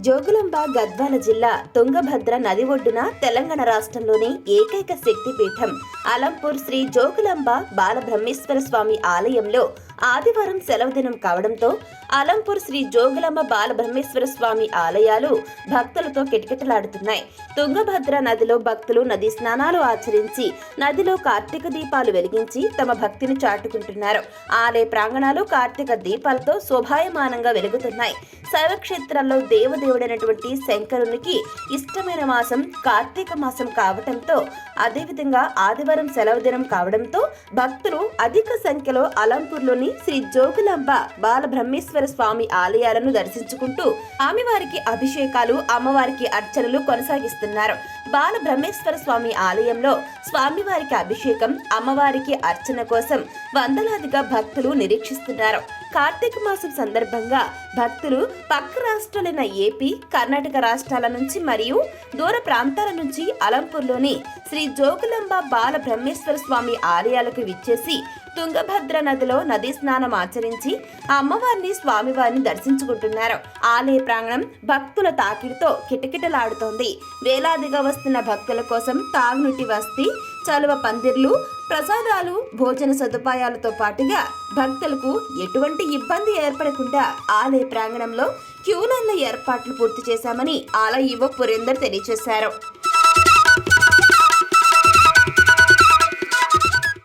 జోగులాంబ గద్వాల జిల్లా తుంగభద్ర నది ఒడ్డున తెలంగాణ రాష్ట్రంలోని ఏకైక శక్తిపీఠం అలంపూర్ శ్రీ జోగులాంబ బాలబ్రహ్మేశ్వర స్వామి ఆలయంలో ఆదివారం సెలవు దినం కావడంతో అలంపూర్ శ్రీ జోగులాంబ బాలబ్రహ్మేశ్వర స్వామి ఆలయాలు భక్తులతో కిటకిటలాడుతున్నాయి. తుంగభద్ర నదిలో భక్తులు నదీ స్నానాలు ఆచరించి నదిలో కార్తీక దీపాలు వెలిగించి తమ భక్తిని చాటుకుంటున్నారు. ఆలయ ప్రాంగణాలు కార్తీక దీపాలతో శోభాయమానంగా వెలుగుతున్నాయి. శైవక్షేత్రాల్లో దేవదేవుడైనటువంటి శంకరునికి ఇష్టమైన మాసం కార్తీక మాసం కావటంతో, అదేవిధంగా ఆదివారం సెలవు దినం కావడంతో భక్తులు అధిక సంఖ్యలో అలంపూర్లోని శ్రీ జోగులాంబ బాలబ్రహ్మేశ్వర స్వామి ఆలయాలను దర్శించుకుంటూ స్వామివారికి అభిషేకాలు, అమ్మవారికి అర్చనలు కొనసాగిస్తున్నారు. బాలబ్రహ్మేశ్వర స్వామి ఆలయంలో స్వామివారికి అభిషేకం, అమ్మవారికి అర్చన కోసం వందలాదిగా భక్తులు నిరీక్షిస్తున్నారు. కార్తీక మాసం సందర్భంగా భక్తులు పక్క రాష్ట్రాలైన ఏపీ, కర్ణాటక రాష్ట్రాల నుంచి మరియు దూర ప్రాంతాల నుంచి అలంపూర్లోని శ్రీ జోగులాంబ బాలబ్రహ్మేశ్వర స్వామి ఆలయాలకు విచ్చేసి తుంగభద్ర నదిలో నదీ స్నానం ఆచరించి అమ్మవారిని, స్వామివారిని దర్శించుకుంటున్నారు. ఆలయ ప్రాంగణం భక్తుల తాకిడితో కిటకిటలాడుతోంది. వేలాదిగా వస్తున్న భక్తుల కోసం తాగునీటి వసతి, చలువ పందిర్లు, ప్రసాదాలు, భోజన సదుపాయాలతో పాటుగా భక్తులకు ఎటువంటి ఇబ్బంది ఏర్పడకుండా ఆలయ ప్రాంగణంలో క్యూలైన్ల ఏర్పాట్లు పూర్తి చేశామని ఆలయ ఈవో పురేందర్ తెలియజేశారు.